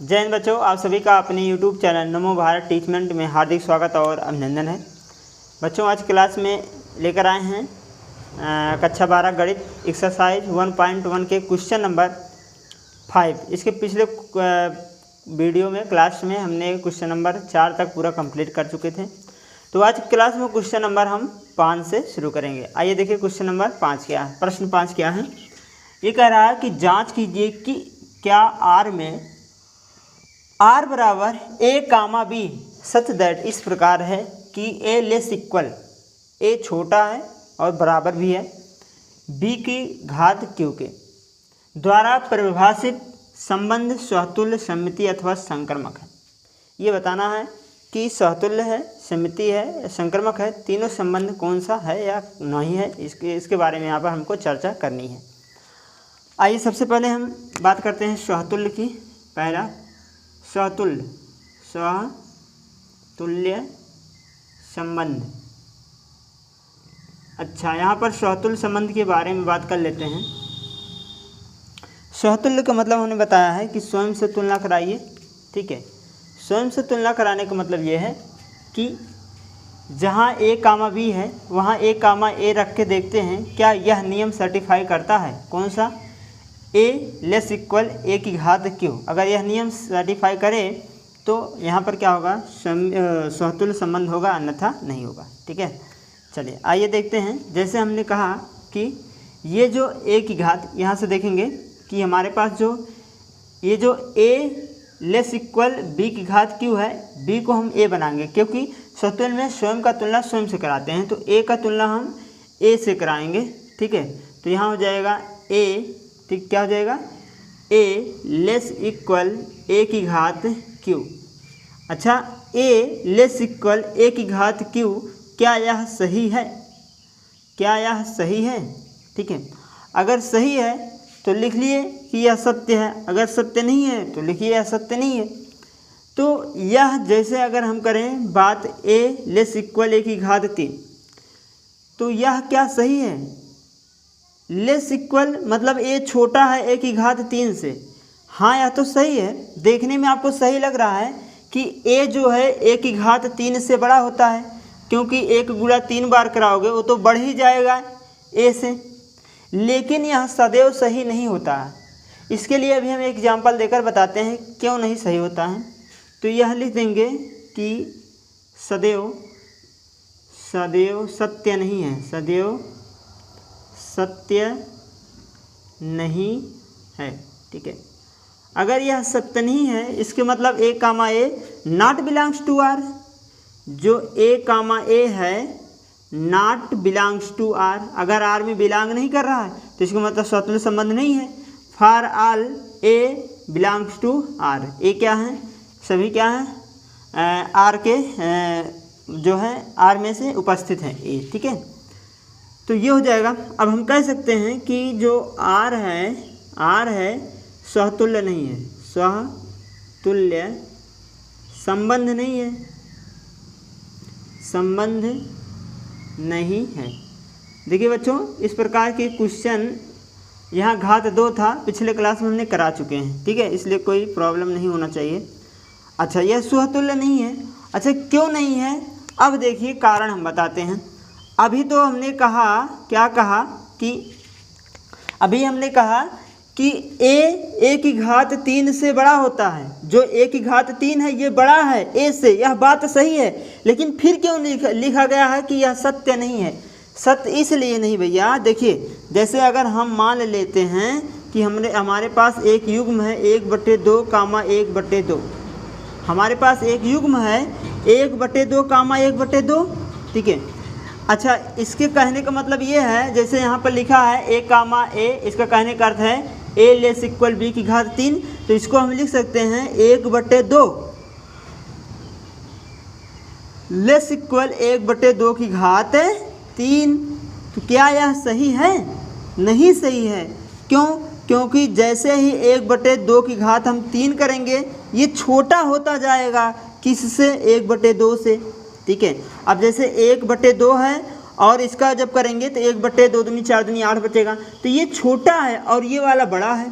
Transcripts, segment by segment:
जय हिंद बच्चों, आप सभी का अपने YouTube चैनल नमो भारत टीचमेंट में हार्दिक स्वागत और अभिनंदन है। बच्चों, आज क्लास में लेकर आए हैं कक्षा 12 गणित एक्सरसाइज 1.1 के क्वेश्चन नंबर 5। इसके पिछले वीडियो में क्लास में हमने क्वेश्चन नंबर 4 तक पूरा कंप्लीट कर चुके थे। तो आज क्लास में क्वेश्चन नंबर हम 5 से शुरू करेंगे। आइए देखिए क्वेश्चन नंबर 5 क्या है। प्रश्न 5 क्या है, ये कह रहा है कि जाँच कीजिए कि क्या आर में R बराबर A comma B such that इस प्रकार है कि A लेस इक्वल A छोटा है और बराबर भी है B की घात Q के द्वारा परिभाषित संबंध स्वतुल्य सममिति अथवा संक्रमक है। ये बताना है कि स्वतुल्य है, सममिति है, संक्रमक है, तीनों संबंध कौन सा है या नहीं है, इसके बारे में यहाँ पर हमको चर्चा करनी है। आइए सबसे पहले हम बात करते हैं स्वतुल्य की। पहला स्वतुल्य संबंध। अच्छा, यहाँ पर स्वतुल्य संबंध के बारे में बात कर लेते हैं। स्वतुल्य का मतलब हमने बताया है कि स्वयं से तुलना कराइए। ठीक है, स्वयं से तुलना कराने का मतलब ये है कि जहाँ A कामा B है वहाँ A कामा A रख के देखते हैं क्या यह नियम सर्टिफाई करता है। कौन सा? A लेस इक्वल A की घात Q। अगर यह नियम सर्टिफाई करे तो यहाँ पर क्या होगा, स्वतुल्य संबंध होगा, अन्यथा नहीं होगा। ठीक है, चलिए आइए देखते हैं। जैसे हमने कहा कि ये जो A की घात, यहाँ से देखेंगे कि हमारे पास जो ये जो A लेस इक्वल B की घात Q है, B को हम A बनाएंगे क्योंकि स्वतुल्य में स्वयं का तुलना स्वयं से कराते हैं, तो A का तुलना हम A से कराएंगे। ठीक है, तो यहाँ हो जाएगा A, ठीक, क्या हो जाएगा, A लेस इक्वल A की घात Q। अच्छा, A लेस इक्वल A की घात Q, क्या यह सही है? क्या यह सही है? ठीक है, अगर सही है तो लिख लिए कि यह सत्य है, अगर सत्य नहीं है तो लिखिए यह सत्य नहीं है। तो यह जैसे अगर हम करें बात A लेस इक्वल A की घात 3, तो यह क्या सही है? लेस इक्वल मतलब A छोटा है A की घात 3 से। हाँ, यह तो सही है, देखने में आपको सही लग रहा है कि A जो है A की घात 3 से बड़ा होता है, क्योंकि 1 गुणा 3 बार कराओगे वो तो बढ़ ही जाएगा A से। लेकिन यह सदैव सही नहीं होता है। इसके लिए अभी हम एक एग्जाम्पल देकर बताते हैं क्यों नहीं सही होता है। तो यह लिख देंगे कि सदैव सत्य नहीं है, सदैव सत्य नहीं है। ठीक है, अगर यह सत्य नहीं है इसके मतलब A comma A not belongs to R। जो A कामा A है नॉट बिलोंग्स टू R, अगर R में बिलोंग नहीं कर रहा है तो इसका मतलब स्वतुल्य संबंध नहीं है। For all A belongs to R। A क्या है? सभी क्या है? R के जो है R में से उपस्थित है A। ठीक है, तो ये हो जाएगा। अब हम कह सकते हैं कि जो R है स्वतुल्य नहीं है, स्वतुल्य संबंध नहीं है, संबंध नहीं है। देखिए बच्चों, इस प्रकार के क्वेश्चन यहाँ घात 2 था, पिछले क्लास में हमने करा चुके हैं। ठीक है, इसलिए कोई प्रॉब्लम नहीं होना चाहिए। अच्छा, यह स्वतुल्य नहीं है। अच्छा, क्यों नहीं है? अब देखिए कारण हम बताते हैं। अभी तो हमने कहा, क्या कहा कि अभी हमने कहा कि A की घात 3 से बड़ा होता है। जो A की घात 3 है ये बड़ा है A से, यह बात सही है। लेकिन फिर क्यों लिखा गया है कि यह सत्य नहीं है? सत्य इसलिए नहीं भैया, देखिए जैसे अगर हम मान लेते हैं कि हमारे पास एक युग्म है 1/2 कामा 1/2। हमारे पास एक युग्म है 1/2 कामा 1/2। ठीक है, अच्छा, इसके कहने का मतलब ये है, जैसे यहाँ पर लिखा है A कामा A, इसका कहने का अर्थ है A लेस इक्वल B की घात 3। तो इसको हम लिख सकते हैं 1/2 लेस इक्वल 1/2 की घात 3। तो क्या यह सही है? नहीं सही है। क्यों? क्योंकि जैसे ही 1/2 की घात हम 3 करेंगे ये छोटा होता जाएगा, किससे? 1/2 से। ठीक है। अब जैसे 1/2 है और इसका जब करेंगे तो 1/2 दूनी 4 दूनी 8 बचेगा, तो ये छोटा है और ये वाला बड़ा है,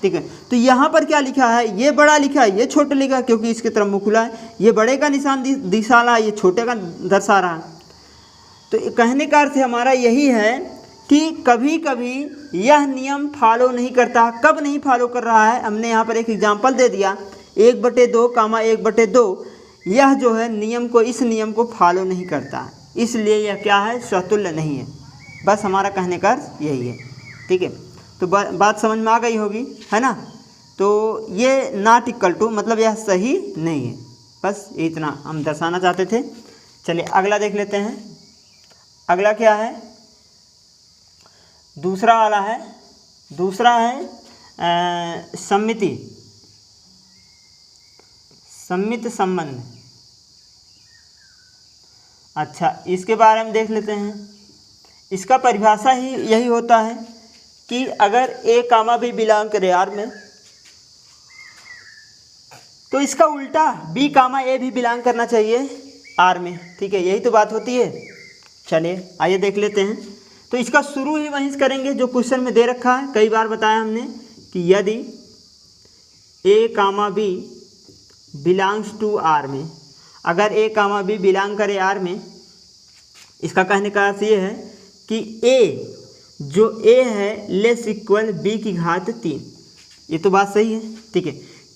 ठीक है। तो यहाँ पर क्या लिखा है, ये बड़ा लिखा है, ये छोटा लिखा, क्योंकि इसकी तरफ मुँह खुला है। ये बड़े का निशान दिखा रहा है, ये छोटे का दर्शा रहा है। तो कहने का अर्थ हमारा यही है कि कभी कभी यह नियम फॉलो नहीं करता। कब नहीं फॉलो कर रहा है, हमने यहाँ पर एक एग्जांपल दे दिया 1/2 कामा 1/2, यह जो है नियम को, इस नियम को फॉलो नहीं करता, इसलिए यह क्या है, स्वतुल्य नहीं है। बस हमारा कहने का अर्थ यही है, ठीक है। तो बात समझ में आ गई होगी, है ना। तो ये नॉट इक्वल टू मतलब यह सही नहीं है, बस इतना हम दर्शाना चाहते थे। चलिए अगला देख लेते हैं। अगला क्या है, दूसरा वाला है, दूसरा है सम्मिति, सम्मित संबंध। अच्छा, इसके बारे में देख लेते हैं। इसका परिभाषा ही यही होता है कि अगर ए कामा बी बिलोंग करे आर में, तो इसका उल्टा बी कामा ए भी बिलोंग करना चाहिए आर में, ठीक है। यही तो बात होती है। चलिए आइए देख लेते हैं। तो इसका शुरू ही वहीं से करेंगे जो क्वेश्चन में दे रखा है। कई बार बताया हमने कि यदि A comma B belongs to are में, अगर ए कामा बी बिलोंग करे आर में, इसका कहने का अर्थ ये है कि ए जो ए है लेस इक्वल बी की घात 3। ये तो बात सही है, ठीक है।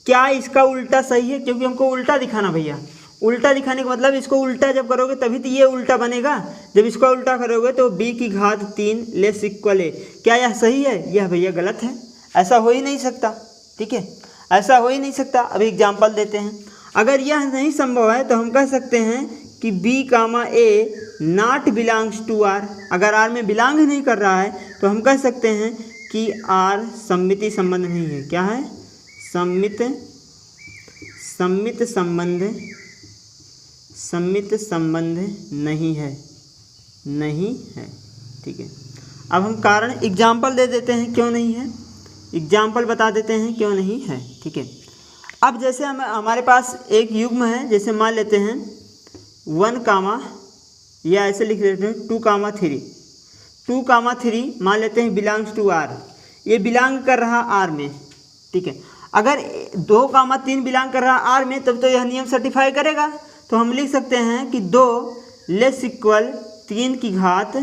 क्या इसका उल्टा सही है, क्योंकि हमको उल्टा दिखाना भैया। उल्टा दिखाने का मतलब इसको उल्टा जब करोगे तभी तो ये उल्टा बनेगा। जब इसको उल्टा करोगे तो b की घात 3 लेस इक्वल है। क्या यह सही है? यह भैया गलत है, ऐसा हो ही नहीं सकता, ठीक है, ऐसा हो ही नहीं सकता। अभी एग्जाम्पल देते हैं। अगर यह नहीं संभव है तो हम कह सकते हैं कि b comma A not belongs to R. अगर आर में बिलोंग ही नहीं कर रहा है तो हम कह सकते हैं कि आर सम्मिति संबंध नहीं है। क्या है? सम्मित संबंध नहीं है, नहीं है, ठीक है। अब हम कारण एग्जाम्पल दे देते हैं क्यों नहीं है, एग्जाम्पल बता देते हैं क्यों नहीं है, ठीक है। अब जैसे हमारे पास एक युग्म है, जैसे मान लेते हैं 1 कामा, या ऐसे लिख लेते हैं 2 कामा 3, 2 कामा 3 मान लेते हैं बिलोंग्स टू आर। ये बिलोंग कर रहा आर में, ठीक है। अगर 2 कामा 3 बिलोंग कर रहा आर में, तब तो यह नियम सर्टिफाई करेगा। तो हम लिख सकते हैं कि 2 लेस इक्वल 3 की घात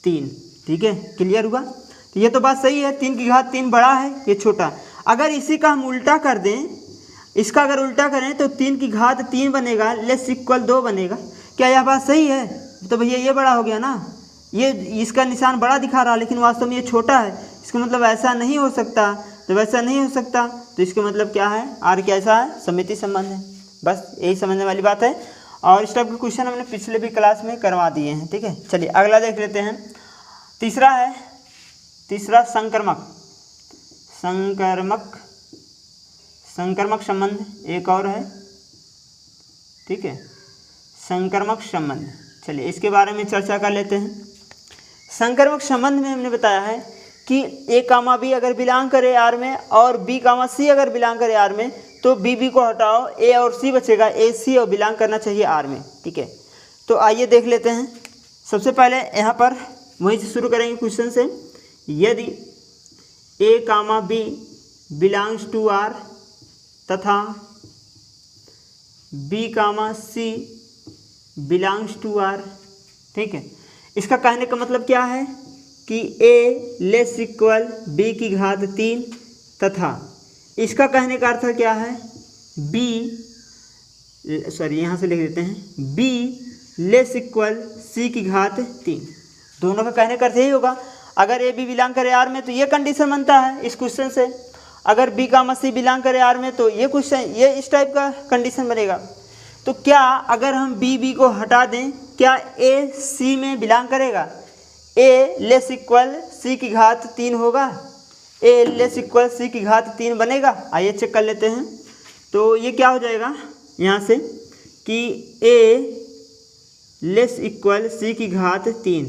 3, ठीक है। क्लियर हुआ? तो ये तो बात सही है, 3 की घात 3 बड़ा है, ये छोटा। अगर इसी का हम उल्टा कर दें, इसका अगर उल्टा करें तो 3 की घात 3 बनेगा, लेस इक्वल 2 बनेगा। क्या यह बात सही है? तो भैया ये बड़ा हो गया ना, ये इसका निशान बड़ा दिखा रहा, लेकिन वास्तव में ये छोटा है। इसका मतलब ऐसा नहीं हो सकता। जब ऐसा नहीं हो सकता तो इसका मतलब क्या है? आर कैसा है? सम्मिति संबंध है। बस यही समझने वाली बात है। और इस टाइप के क्वेश्चन हमने पिछले भी क्लास में करवा दिए हैं, ठीक है। चलिए अगला देख लेते हैं। तीसरा है, तीसरा संकर्मक संबंध एक और है, ठीक है, संकर्मक संबंध। चलिए इसके बारे में चर्चा कर लेते हैं। संकर्मक संबंध में हमने बताया है कि ए कामा बी अगर बिलोंग करे आर में और बी कामा सी अगर बिलोंग करे आर में, तो बी बी को हटाओ, ए और सी बचेगा, ए सी और बिलोंग करना चाहिए आर में, ठीक है। तो आइए देख लेते हैं। सबसे पहले यहाँ पर वहीं से शुरू करेंगे क्वेश्चन से। यदि A comma B belongs to R तथा B comma C belongs to R, ठीक है। इसका कहने का मतलब क्या है कि ए लेस इक्वल बी की घात 3 तथा इसका कहने का अर्थ क्या है? बी, सॉरी यहाँ से लिख देते हैं, बी लेस इक्वल सी की घात 3। दोनों का कहने का अर्थ यही होगा। अगर ए बी बिलोंग करे आर में तो ये कंडीशन बनता है इस क्वेश्चन से। अगर बी कामा सी बिलोंग करे आर में तो ये क्वेश्चन, ये इस टाइप का कंडीशन बनेगा। तो क्या अगर हम बी बी को हटा दें, क्या ए सी में बिलोंग करेगा? ए लेस इक्वल सी की घात 3 होगा, ए लेस इक्वल सी की घात 3 बनेगा। आइए चेक कर लेते हैं। तो ये क्या हो जाएगा यहाँ से कि ए लेस इक्वल सी की घात 3,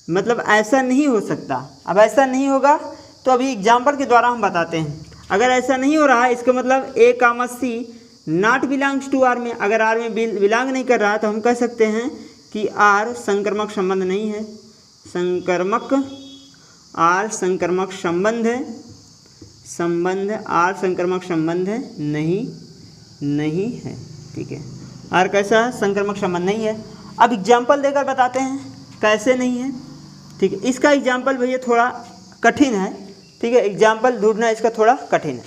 मतलब ऐसा नहीं हो सकता। अब ऐसा नहीं होगा तो अभी एग्जाम्पल के द्वारा हम बताते हैं। अगर ऐसा नहीं हो रहा है, इसका मतलब ए कामा सी नॉट बिलोंग्स टू आर में, अगर आर में बिलोंग नहीं कर रहा है तो हम कह सकते हैं कि आर संक्रमक संबंध नहीं है, आर संक्रमक संबंध है, आर संक्रमक संबंध है नहीं है। ठीक है, आर कैसा है? संक्रमक संबंध नहीं है। अब एग्जाम्पल देकर बताते हैं कैसे नहीं है। ठीक है, इसका एग्जाम्पल भैया थोड़ा कठिन है। ठीक है, एग्जाम्पल ढूंढना इसका थोड़ा कठिन है।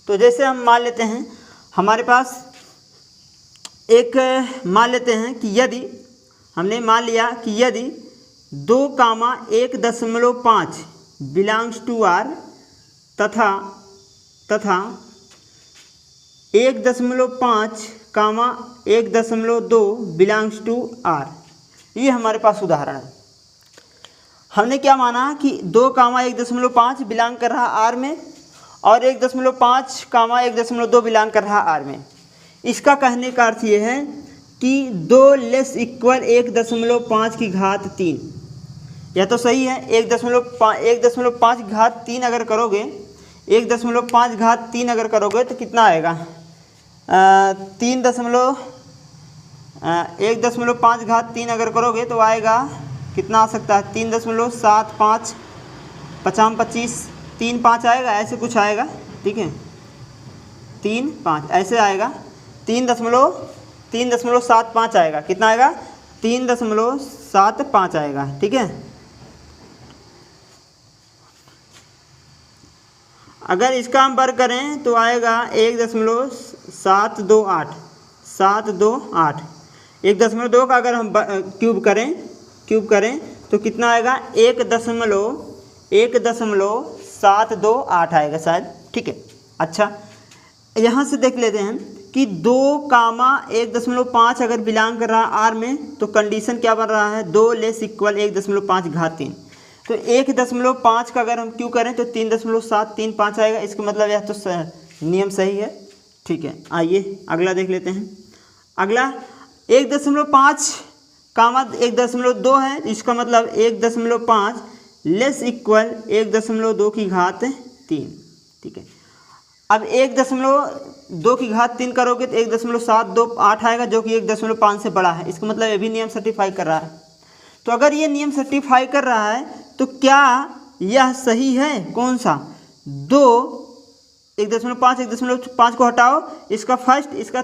तो जैसे हम मान लेते हैं हमारे पास मान लेते हैं कि यदि हमने मान लिया कि यदि 2,1.5 बिलोंग्स टू आर तथा 1.5, 1.2 बिलोंग्स टू आर। ये हमारे पास उदाहरण है। हमने क्या माना कि 2,1.5 बिलोंग कर रहा आर में और 1.5, 1.2 बिलोंग कर रहा आर में। इसका कहने का अर्थ ये है कि 2 लेस इक्वल 1.5 की घात 3, यह तो सही है। 1.5 घात 3 अगर करोगे, 1.5 घात 3 अगर करोगे तो कितना आएगा? 1.5 घात 3 अगर करोगे तो आएगा कितना आ सकता है? 3.75, 50, 25, 3, 5 आएगा, ऐसे कुछ आएगा। ठीक है, 3, 5 ऐसे आएगा। 3.75 आएगा। कितना आएगा? 3.75 आएगा। ठीक है, अगर इसका हम वर्ग करें तो आएगा 1.728, 728। 1.2 का अगर हम क्यूब करें तो कितना आएगा? 1.728 आएगा शायद। ठीक है, अच्छा यहाँ से देख लेते हैं कि 2,1.5 अगर बिलोंग कर रहा है आर में तो कंडीशन क्या बन रहा है? 2 लेस इक्वल 1.5 घात 3। तो 1.5 का अगर हम क्यू करें तो 3.735 आएगा। इसका मतलब यह तो नियम सही है। ठीक है, आइए अगला देख लेते हैं। अगला 1.5, 1.2 है। इसका मतलब 1.5 लेस इक्वल 1.2 की घात 3। ठीक है, अब 1.2 की घात 3 करोगे तो 1.728 आएगा, जो कि 1.5 से बड़ा है। इसका मतलब ये भी नियम सर्टिफाई कर रहा है। तो अगर ये नियम सर्टिफाई कर रहा है तो क्या यह सही है? कौन सा? 1.5 1.5 को हटाओ, इसका फर्स्ट, इसका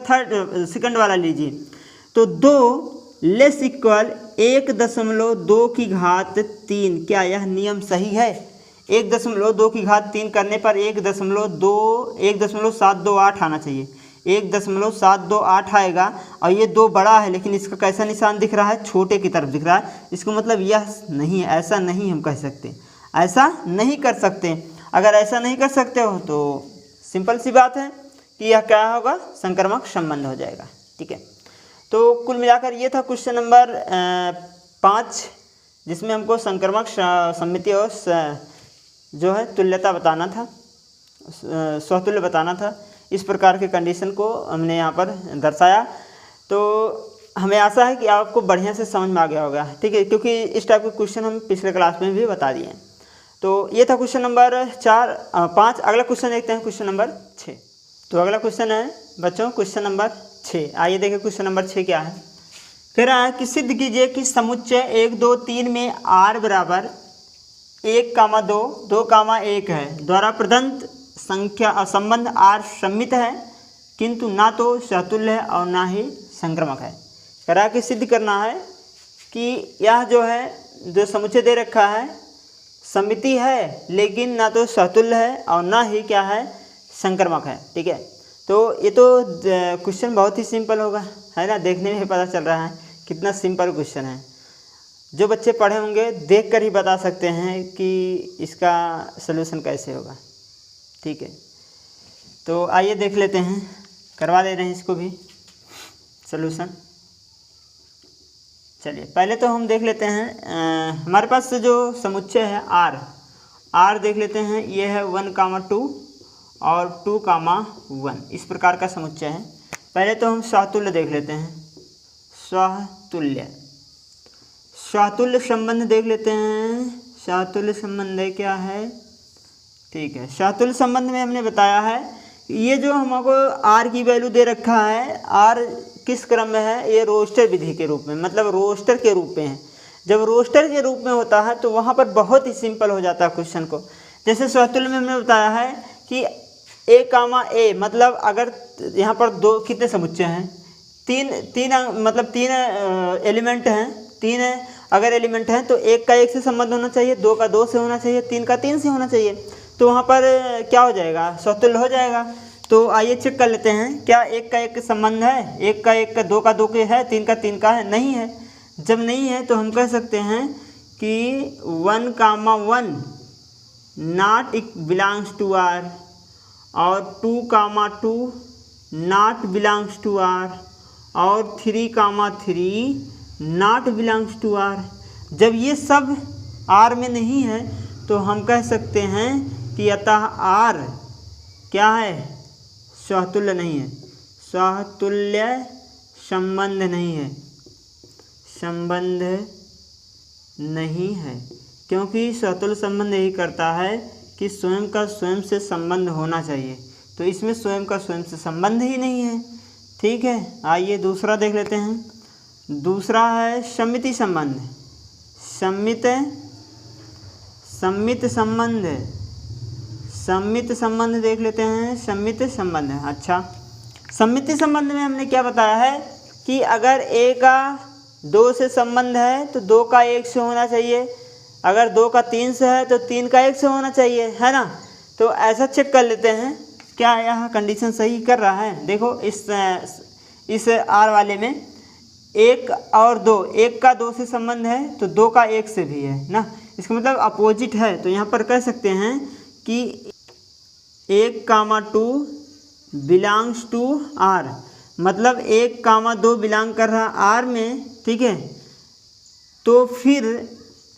सेकंड वाला लीजिए। तो 2 लेस इक्वल 1.2 की घात 3, क्या यह नियम सही है? 1.2 की घात 3 करने पर 1.728 आना चाहिए। 1.728 आएगा और ये 2 बड़ा है, लेकिन इसका कैसा निशान दिख रहा है? छोटे की तरफ दिख रहा है। इसको मतलब यह नहीं है, ऐसा नहीं हम कह सकते, ऐसा नहीं कर सकते। अगर ऐसा नहीं कर सकते हो तो सिंपल सी बात है कि यह क्या होगा? संक्रमक संबंध हो जाएगा। ठीक है, तो कुल मिलाकर ये था क्वेश्चन नंबर 5, जिसमें हमको संक्रमक सममिति और जो है तुल्यता बताना था, स्वतुल्य बताना था। इस प्रकार के कंडीशन को हमने यहाँ पर दर्शाया। तो हमें आशा है कि आपको बढ़िया से समझ में आ गया होगा। ठीक है, क्योंकि इस टाइप के क्वेश्चन हम पिछले क्लास में भी बता दिए हैं। तो ये था क्वेश्चन नंबर 5। अगला क्वेश्चन देखते हैं, क्वेश्चन नंबर 6। तो अगला क्वेश्चन है बच्चों क्वेश्चन नंबर 6। आइए देखें क्वेश्चन नंबर 6 क्या है। कह रहा है कि सिद्ध कीजिए कि समुच्चय 1, 2, 3 में r बराबर 1,2, 2,1 है द्वारा प्रदत्त संख्या संबंध r सम्मित है, किंतु ना तो सहतुल्य है और ना ही संक्रमक है। कह रहा है कि सिद्ध करना है कि यह जो है, जो समुच्चय दे रखा है, सममिति है लेकिन ना तो सहतुल्य है और ना ही क्या है? संक्रमक है। ठीक है, तो ये तो क्वेश्चन बहुत ही सिंपल होगा, है ना? देखने में पता चल रहा है कितना सिंपल क्वेश्चन है। जो बच्चे पढ़े होंगे देखकर ही बता सकते हैं कि इसका सलूशन कैसे होगा। ठीक है, तो आइए देख लेते हैं, करवा दे रहे हैं इसको भी सलूशन। चलिए पहले तो हम देख लेते हैं हमारे पास जो समुच्चय है r देख लेते हैं। ये है 1,2 और 2,1, इस प्रकार का समुच्चय है। पहले तो हम सहतुल्य देख लेते हैं, सहतुल्य संबंध देख लेते हैं। सहतुल्य संबंध क्या है? ठीक है, सहतुल्य संबंध में हमने बताया है ये जो हमको आर की वैल्यू दे रखा है, आर किस क्रम में है, ये रोस्टर विधि के रूप में, मतलब रोस्टर के रूप में है। जब रोस्टर के रूप में होता है तो वहाँ पर बहुत ही सिंपल हो जाता है क्वेश्चन को। जैसे स्वतुल्य में हमने बताया है कि ए कामा ए, मतलब अगर यहाँ पर दो कितने समुच्चय हैं, तीन एलिमेंट हैं, तीन अगर एलिमेंट हैं तो एक का एक से संबंध होना चाहिए, दो का दो से होना चाहिए, तीन का तीन से होना चाहिए, तो वहाँ पर क्या हो जाएगा, स्वतुल्य हो जाएगा। तो आइए चेक कर लेते हैं, क्या एक का एक संबंध है, एक का एक का दो के है, तीन का तीन का है, नहीं है। जब नहीं है तो हम कह सकते हैं कि 1,1 नॉट बिलोंग्स टू आर और 2,2 नॉट बिलोंग्स टू आर और 3,3 नॉट बिलोंग्स टू आर। जब ये सब आर में नहीं है तो हम कह सकते हैं कि अतः आर क्या है, स्वतुल्य नहीं है, स्वतुल्य संबंध नहीं है, संबंध नहीं है, क्योंकि स्वतुल्य संबंध यही करता है कि स्वयं का स्वयं से संबंध होना चाहिए, तो इसमें स्वयं का स्वयं से संबंध ही नहीं है। ठीक है, आइए दूसरा देख लेते हैं। दूसरा है सम्मिति संबंध, सम्मित संबंध देख लेते हैं। सम्मित संबंध, अच्छा, सम्मिति संबंध में हमने क्या बताया है कि अगर ए का दो से संबंध है तो दो का एक से होना चाहिए, अगर दो का तीन से है तो तीन का एक से होना चाहिए, है ना। तो ऐसा चेक कर लेते हैं क्या यह कंडीशन सही कर रहा है। देखो इस आर वाले में एक और दो, एक का दो से संबंध है तो दो का एक से भी है ना, इसका मतलब अपोजिट है। तो यहाँ पर कह सकते हैं कि 1,2 बिलोंग्स टू आर, मतलब 1,2 बिलोंग कर रहा आर में, ठीक है, तो फिर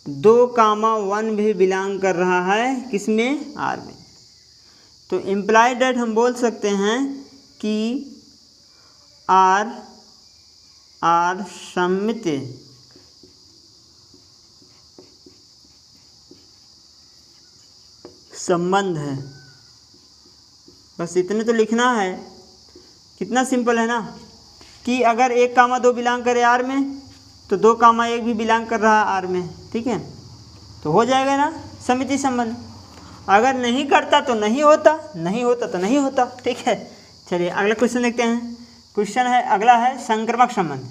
2,1 भी बिलोंग कर रहा है किसमें, आर में। तो इम्प्लाइड दैट हम बोल सकते हैं कि आर सम्मित संबंध है। बस इतने तो लिखना है, कितना सिंपल है ना, कि अगर 1,2 बिलोंग करे आर में तो 2,1 भी बिलोंग कर रहा है आर में, ठीक है, तो हो जाएगा ना सम्मिति संबंध। अगर नहीं करता तो नहीं होता, नहीं होता तो नहीं होता, ठीक है। चलिए अगला क्वेश्चन देखते हैं। क्वेश्चन है अगला है संक्रमक संबंध,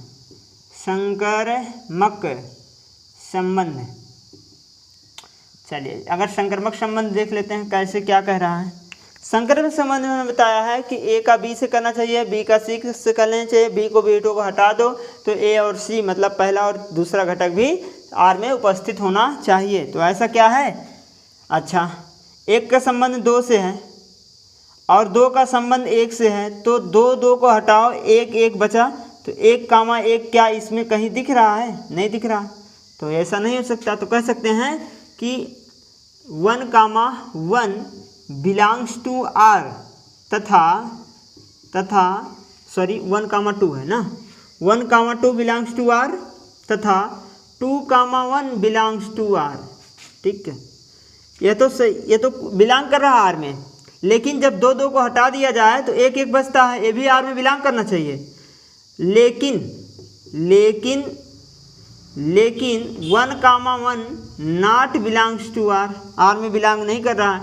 संक्रमक संबंध। चलिए अगर संक्रमक संबंध देख लेते हैं कैसे, क्या कह रहा है। संक्रमक संबंध में बताया है कि ए का बी से करना चाहिए, बी का सी से करना चाहिए, बी को बी टू को हटा दो तो ए और सी, मतलब पहला और दूसरा घटक भी आर में उपस्थित होना चाहिए। तो ऐसा क्या है, अच्छा, एक का संबंध दो से है और दो का संबंध एक से है, तो दो को हटाओ, एक बचा, तो 1,1 क्या इसमें कहीं दिख रहा है, नहीं दिख रहा, तो ऐसा नहीं हो सकता। तो कह सकते हैं कि 1,1 बिलोंग्स टू आर तथा सॉरी 1,2 है ना, 1,2 बिलोंग्स टू आर तथा 2,1 बिलोंग्स टू आर, ठीक है। ये तो बिलोंग कर रहा है आर में, लेकिन जब दो को हटा दिया जाए तो एक बचता है, ये भी आर में बिलोंग करना चाहिए, लेकिन 1,1 नॉट बिलोंग्स टू आर में बिलोंग नहीं कर रहा है,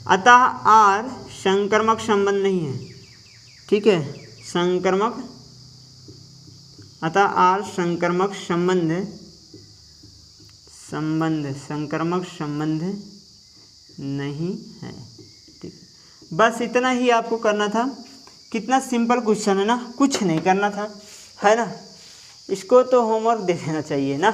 अतः आर संक्रमक संबंध नहीं है, ठीक है, अतः आर संक्रमक संबंध नहीं है, ठीक है। बस इतना ही आपको करना था। कितना सिंपल क्वेश्चन है ना, कुछ नहीं करना था, है ना। इसको तो होमवर्क दे देना चाहिए ना।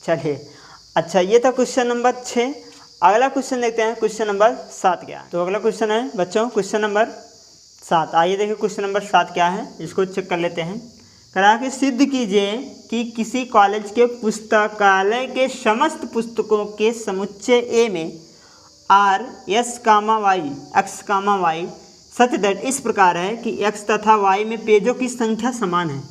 चलिए अच्छा, ये था क्वेश्चन नंबर 6। अगला क्वेश्चन देखते हैं, क्वेश्चन नंबर 7 क्या है। तो अगला क्वेश्चन है बच्चों क्वेश्चन नंबर 7। आइए देखिए क्वेश्चन नंबर 7 क्या है, इसको चेक कर लेते हैं। करा के सिद्ध कीजिए कि किसी कॉलेज के पुस्तकालय के समस्त पुस्तकों के समुच्चय ए में R x y such that इस प्रकार है कि एक्स तथा वाई में पेजों की संख्या समान है।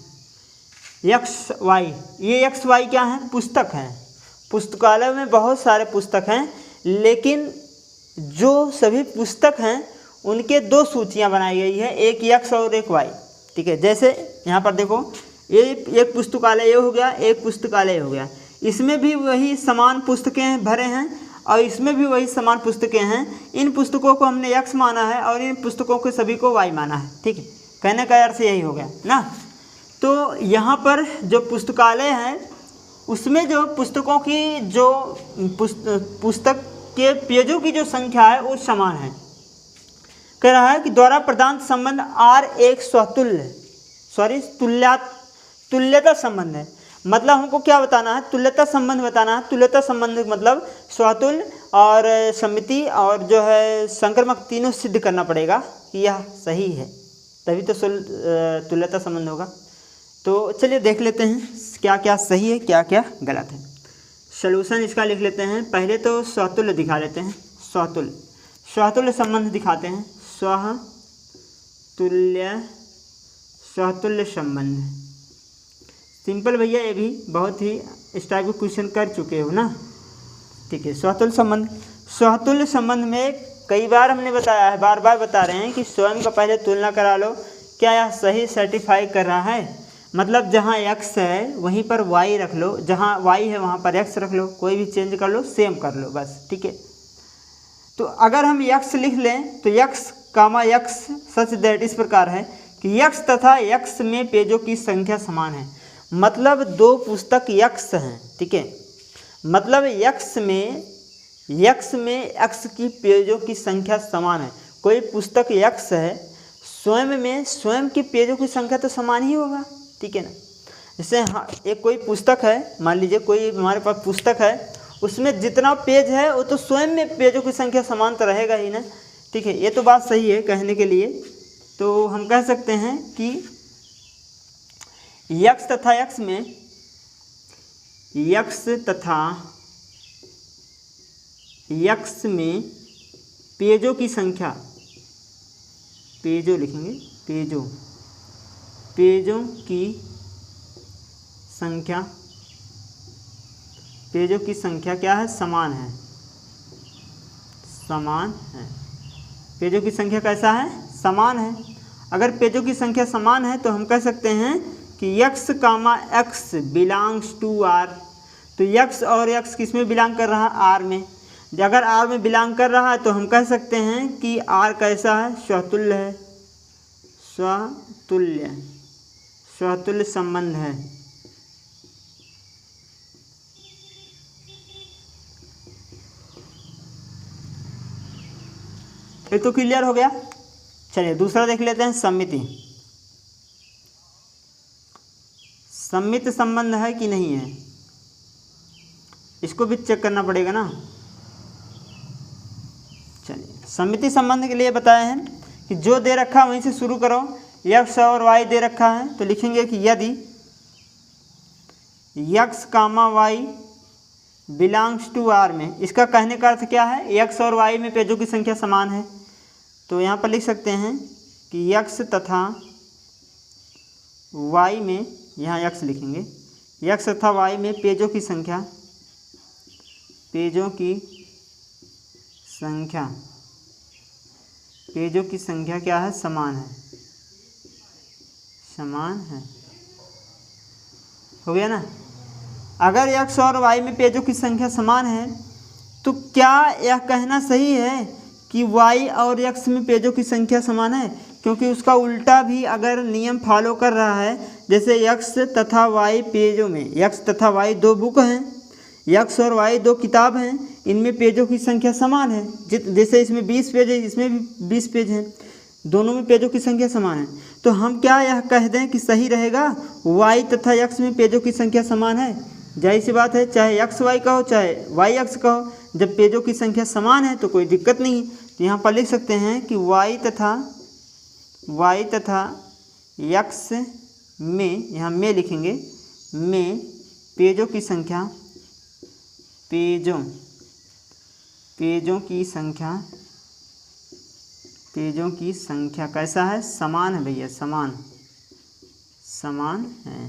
एक्स वाई, ये एक्स वाई क्या है, पुस्तक हैं। पुस्तकालय में बहुत सारे पुस्तक हैं, लेकिन जो सभी पुस्तक हैं उनके दो सूचियां बनाई गई है, एक x और एक y। ठीक है, जैसे यहाँ पर देखो ये एक पुस्तकालय ये हो गया, एक पुस्तकालय हो गया, इसमें भी वही समान पुस्तकें भरे हैं और इसमें भी वही समान पुस्तकें हैं। इन पुस्तकों को हमने x माना है और इन पुस्तकों के सभी को y माना है। ठीक है, कहने का अर्थ यही हो गया ना। तो यहाँ पर जो पुस्तकालय है उसमें जो पुस्तकों की जो पुस्तक के पेजों की जो संख्या है वो समान है। कह रहा है कि द्वारा प्रदान संबंध R एक तुल्यता संबंध है। मतलब हमको क्या बताना है, तुल्यता संबंध बताना है। तुल्यता संबंध मतलब स्वतुल्य और समिति और जो है संक्रमक तीनों सिद्ध करना पड़ेगा कि यह सही है, तभी तो तुल्यता संबंध होगा। तो चलिए देख लेते हैं क्या क्या सही है क्या क्या गलत है। सॉल्यूशन इसका लिख लेते हैं। पहले तो स्वतुल्य दिखा लेते हैं, स्वतुल्य संबंध दिखाते हैं। स्वतुल्य संबंध सिंपल भैया, ये भी बहुत ही इस टाइप के क्वेश्चन कर चुके हो ना। ठीक है, स्वतुल्य संबंध में कई बार हमने बताया है, बार बार बता रहे हैं कि स्वयं का पहले तुलना करा लो। क्या यह सही सर्टिफाई कर रहा है? मतलब जहाँ x है वहीं पर y रख लो, जहाँ y है वहाँ पर x रख लो, कोई भी चेंज कर लो, सेम कर लो बस। ठीक है, तो अगर हम x लिख लें तो x, सच दैट इस प्रकार है कि x तथा x में पेजों की संख्या समान है। मतलब दो पुस्तक x हैं। ठीक है, मतलब x में x की पेजों की संख्या समान है। कोई पुस्तक x है, स्वयं की पेजों की संख्या तो समान ही होगा। ठीक है ना। जैसे हाँ, एक कोई पुस्तक है, मान लीजिए कोई हमारे पास पुस्तक है, उसमें जितना पेज है वो तो स्वयं में पेजों की संख्या समान तो रहेगा ही ना। ठीक है, ये तो बात सही है कहने के लिए। तो हम कह सकते हैं कि x तथा x में पेजों की संख्या, पेजों लिखेंगे, पेजों की संख्या क्या है? समान है। पेजों की संख्या कैसा है? समान है। अगर पेजों की संख्या समान है तो हम कह सकते हैं कि x, x belongs to R। तो x और x किस में बिलोंग कर रहा है? R में। अगर R में बिलोंग कर रहा है तो हम कह सकते हैं कि R कैसा है? स्वतुल्य है। स्वतुल्य संबंध है। ये तो क्लियर हो गया। चलिए दूसरा देख लेते हैं, सम्मित संबंध है कि नहीं है, इसको भी चेक करना पड़ेगा ना। चलिए सम्मिति संबंध के लिए बताए हैं कि जो दे रखा है वहीं से शुरू करो। x और y दे रखा है तो लिखेंगे कि यदि x, y belongs to R में, इसका कहने का अर्थ क्या है? x और y में पेजों की संख्या समान है। तो यहाँ पर लिख सकते हैं कि x तथा y में, यहाँ x लिखेंगे, x तथा y में पेजों की संख्या क्या है? समान है। हो गया ना। अगर x और y में पेजों की संख्या समान है तो क्या यह कहना सही है कि y और x में पेजों की संख्या समान है? क्योंकि उसका उल्टा भी अगर नियम फॉलो कर रहा है, जैसे x तथा y पेजों में, x तथा y दो बुक हैं, x और y दो किताब हैं, इनमें पेजों की संख्या समान है। जैसे इसमें 20 पेज है, इसमें भी 20 पेज हैं, दोनों में पेजों की संख्या समान है। तो हम क्या यह कह दें कि सही रहेगा y तथा x में पेजों की संख्या समान है? जाहिर सी बात है, चाहे x y कहो चाहे y x कहो, जब पेजों की संख्या समान है तो कोई दिक्कत नहीं। तो यहाँ पर लिख सकते हैं कि y तथा x में, यहाँ में लिखेंगे, में पेजों की संख्या कैसा है? समान है भैया, समान है।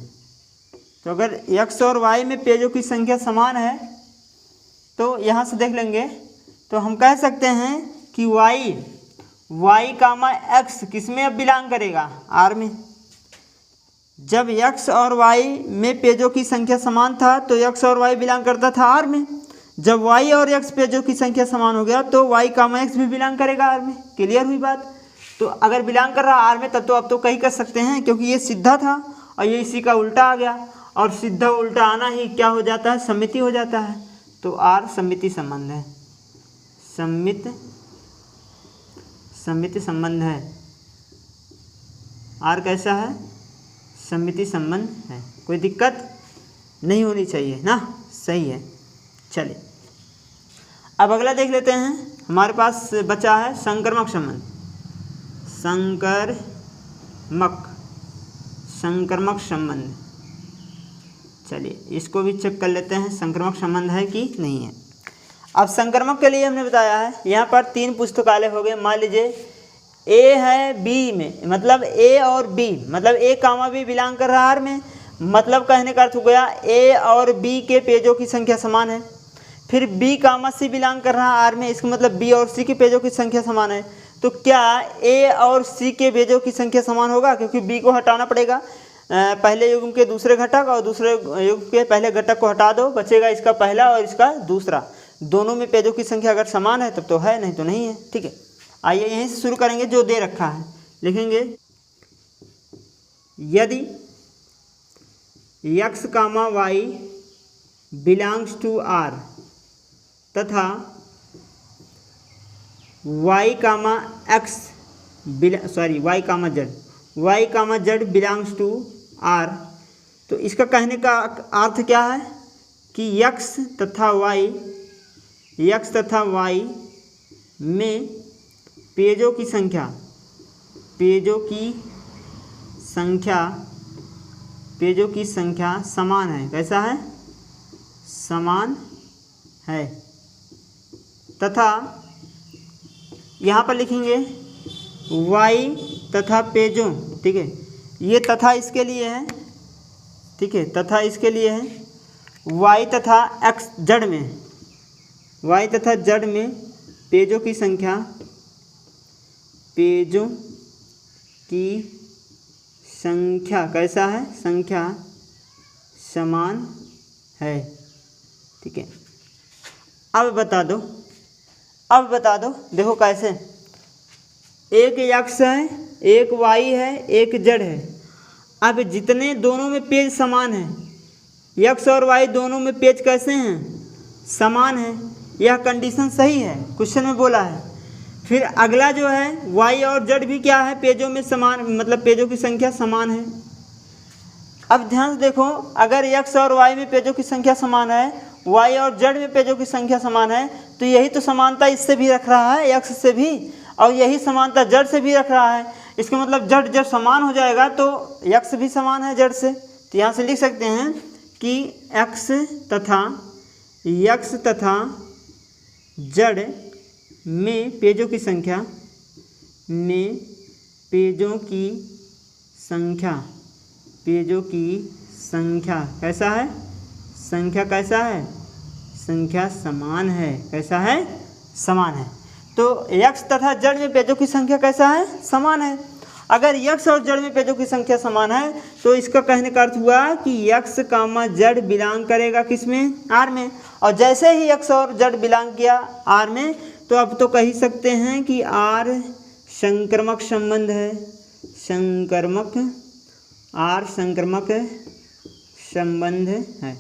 तो अगर x और y में पेजों की संख्या समान है तो यहाँ से देख लेंगे तो हम कह सकते हैं कि वाई कामा एक्स किस में अब बिलोंग करेगा, आर में। जब x और y में पेजों की संख्या समान था तो x और y बिलोंग करता था आर में। जब y और x पेजों की संख्या समान हो गया तो y कामा x भी बिलोंग करेगा आर में। क्लियर हुई बात। तो अगर बिलोंग कर रहा आर में तब तो अब तो कहीं कर सकते हैं, क्योंकि ये सीधा था और ये इसी का उल्टा आ गया, और सीधा उल्टा आना ही क्या हो जाता है, सममिति हो जाता है। तो आर सममिति संबंध है, सममिति संबंध है। आर कैसा है, सममिति संबंध है। कोई दिक्कत नहीं होनी चाहिए ना, सही है। चलिए अब अगला देख लेते हैं। हमारे पास बचा है संक्रमक संबंध। संक्रमक संबंध, चलिए इसको भी चेक कर लेते हैं, संक्रमक संबंध है कि नहीं है। अब संक्रमक के लिए हमने बताया है, यहाँ पर 3 पुस्तकालय हो गए। मान लीजिए ए है बी में, मतलब ए और बी, मतलब ए कामा बी बिलोंग कर रहा है आर में, मतलब कहने का अर्थ हो गया ए और बी के पेजों की संख्या समान है। फिर बी कामा सी बिलोंग कर रहा है आर में, इसका मतलब बी और सी के पेजों की संख्या समान है। तो क्या ए और सी के पेजों की संख्या समान होगा, क्योंकि बी को हटाना पड़ेगा, पहले युग्म के दूसरे घटक और दूसरे युग्म के पहले घटक को हटा दो, बचेगा इसका पहला और इसका दूसरा। दोनों में पेजों की संख्या अगर समान है तब तो है, नहीं तो नहीं है। ठीक है, आइए यहीं से शुरू करेंगे। जो दे रखा है लिखेंगे, यदि x comma y belongs to r तथा y comma z belongs to r, तो इसका कहने का अर्थ क्या है कि x तथा y में पेजों की संख्या समान है। कैसा है, समान है। तथा यहाँ पर लिखेंगे y तथा पेजों, ठीक है, ये तथा इसके लिए है, ठीक है, तथा इसके लिए है y तथा x जड़ में पेजों की संख्या कैसा है, संख्या समान है। ठीक है, अब बता दो देखो कैसे। एक x है, एक y है, एक z है। अब जितने दोनों में पेज समान हैं, x और y दोनों में पेज कैसे हैं, समान है। यह कंडीशन सही है, क्वेश्चन में बोला है। फिर अगला जो है y और z भी क्या है, पेजों में समान, मतलब पेजों की संख्या समान है। अब ध्यान से देखो, अगर x और y में पेजों की संख्या समान है, y और z में पेजों की संख्या समान है, तो यही तो समानता इससे भी रख रहा है, x से भी, और यही समानता z से भी रख रहा है। इसका मतलब z जब समान हो जाएगा तो x भी समान है z से। तो यहाँ से लिख सकते हैं कि x तथा z में पेजों की संख्या कैसा है, संख्या समान है। कैसा है, समान है। तो x तथा z में पेजों की संख्या कैसा है, समान है। अगर x और z में पेजों की संख्या समान है तो इसका कहने का अर्थ हुआ कि x कामा z बिलोंग करेगा किस में, r में। और जैसे ही x और z बिलोंग किया r में, तो अब तो कह ही सकते हैं कि r संक्रमक संबंध है। r संक्रमक संबंध है।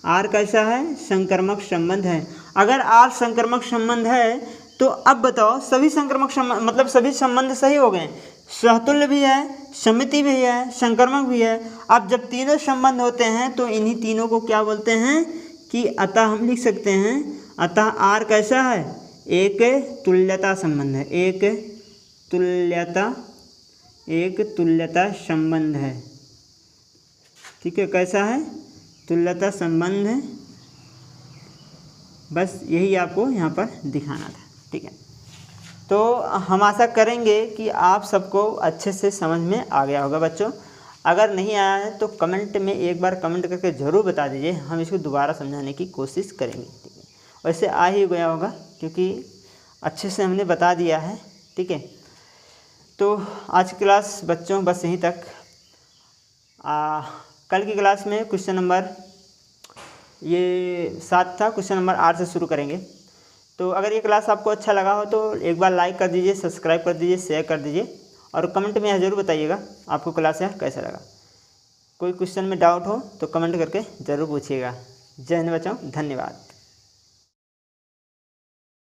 r कैसा है, संक्रमक संबंध है। अगर r संक्रमक संबंध है तो अब बताओ, सभी संक्रमक संबंध मतलब सभी संबंध सही हो गए, सहतुल्य भी है, सममिति भी है, संक्रमक भी है। अब जब तीनों संबंध होते हैं तो इन्हीं तीनों को क्या बोलते हैं कि अतः हम लिख सकते हैं, अतः r कैसा है, एक तुल्यता संबंध है, एक तुल्यता संबंध है। ठीक है, कैसा है, तुल्यता संबंध है। बस यही आपको यहाँ पर दिखाना था। ठीक है, तो हम आशा करेंगे कि आप सबको अच्छे से समझ में आ गया होगा बच्चों। अगर नहीं आया है तो कमेंट में एक बार कमेंट करके ज़रूर बता दीजिए, हम इसको दोबारा समझाने की कोशिश करेंगे। ठीक है, वैसे आ ही गया होगा क्योंकि अच्छे से हमने बता दिया है। ठीक है, तो आज की क्लास बच्चों बस यहीं तक। कल की क्लास में क्वेश्चन नंबर ये 7 था, क्वेश्चन नंबर 8 से शुरू करेंगे। तो अगर ये क्लास आपको अच्छा लगा हो तो एक बार लाइक कर दीजिए, सब्सक्राइब कर दीजिए, शेयर कर दीजिए और कमेंट में यह ज़रूर बताइएगा आपको क्लास यह कैसा लगा। कोई क्वेश्चन में डाउट हो तो कमेंट करके ज़रूर पूछिएगा। जय हिंद बच्चों, धन्यवाद।